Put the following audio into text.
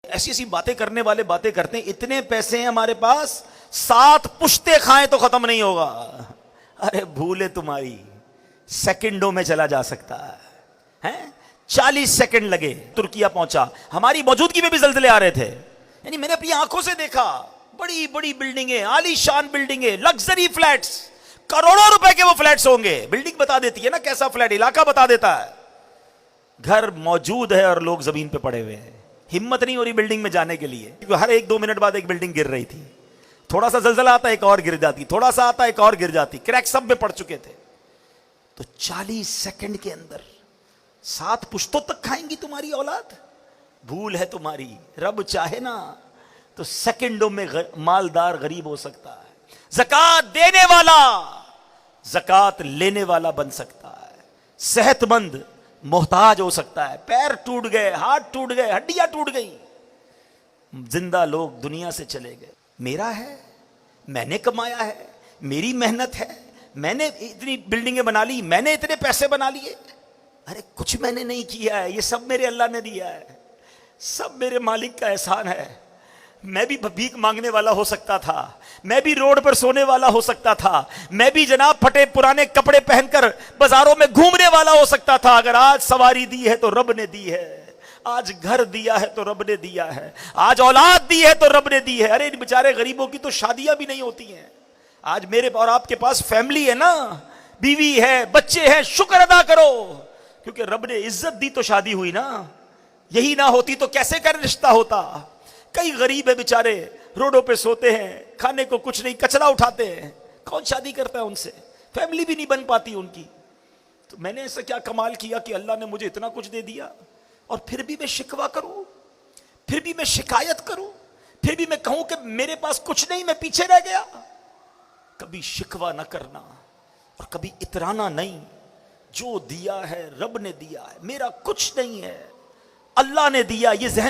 ایسی ایسی باتیں کرنے والے باتیں کرتے ہیں, اتنے پیسے ہیں ہمارے پاس 7 پشتے کھائیں تو ختم نہیں ہوگا. ارے بھولے تمہاری, سیکنڈوں میں چلا جا سکتا ہے. 40 سیکنڈ لگے, ترکیہ پہنچا. ہماری موجودگی میں بھی زلزلے آ رہے تھے. یعنی میں نے اپنی آنکھوں سے دیکھا, بڑی بڑی بلڈنگیں, عالی شان بلڈنگیں, لگژری فلیٹس, کروڑوں روپے کے وہ فلیٹس ہوں گے. بلڈنگ بتا دیتی ہے نا کیسا فلیٹ, علاقہ بتا دیتا ہے. گھر موجود ہے اور لوگ زمین پہ پڑے ہوئے ہیں. ہمت نہیں ہو رہی بلڈنگ میں جانے کے لیے, کیونکہ ہر 1-2 منٹ بعد ایک بلڈنگ گر رہی تھی. تھوڑا سا زلزلہ آتا ایک اور گر جاتی, تھوڑا سا آتا ایک اور گر جاتی, کریک سب میں پڑ چکے تھے. تو 40 سیکنڈ کے اندر 7 پشتوں تک کھائیں گی تمہاری اولاد. بھول ہے تمہاری. رب چاہے نا تو سیکنڈوں میں مالدار غریب ہو سکتا ہے. زکات دینے والا زکات لینے والا بن سکتا ہے. صحت مند محتاج ہو سکتا ہے. پیر ٹوٹ گئے, ہاتھ ٹوٹ گئے, ہڈیاں ٹوٹ گئی, زندہ لوگ دنیا سے چلے گئے. میرا ہے, میں نے کمایا ہے, میری محنت ہے, میں نے اتنی بلڈنگیں بنا لی, میں نے اتنے پیسے بنا لیے. ارے کچھ میں نے نہیں کیا ہے, یہ سب میرے اللہ نے دیا ہے, سب میرے مالک کا احسان ہے. میں بھی بھیک مانگنے والا ہو سکتا تھا, میں بھی روڈ پر سونے والا ہو سکتا تھا, میں بھی جناب پھٹے پرانے کپڑے پہن کر بازاروں میں گھومنے والا ہو سکتا تھا. اگر آج سواری دی ہے تو رب نے دی ہے, آج گھر دیا ہے تو رب نے دیا ہے, آج اولاد دی ہے تو رب نے دی ہے. ارے بیچارے غریبوں کی تو شادیاں بھی نہیں ہوتی ہیں. آج میرے اور آپ کے پاس فیملی ہے نا, بیوی ہے, بچے ہیں, شکر ادا کرو, کیونکہ رب نے عزت دی تو شادی ہوئی نا. یہی نہ ہوتی تو کیسے کر رشتہ ہوتا. کئی غریب ہے بیچارے, روڈوں پہ سوتے ہیں, کھانے کو کچھ نہیں, کچرا اٹھاتے ہیں. کون شادی کرتا ہے ان سے؟ فیملی بھی نہیں بن پاتی ان کی. تو میں نے ایسا کیا کمال کیا کہ اللہ نے مجھے اتنا کچھ دے دیا, اور پھر بھی میں شکوہ کروں, پھر بھی میں شکایت کروں, پھر بھی میں کہوں کہ میرے پاس کچھ نہیں, میں پیچھے رہ گیا. کبھی شکوہ نہ کرنا اور کبھی اترانا نہیں. جو دیا ہے رب نے دیا ہے, میرا کچھ نہیں ہے, اللہ نے دیا. یہ ذہن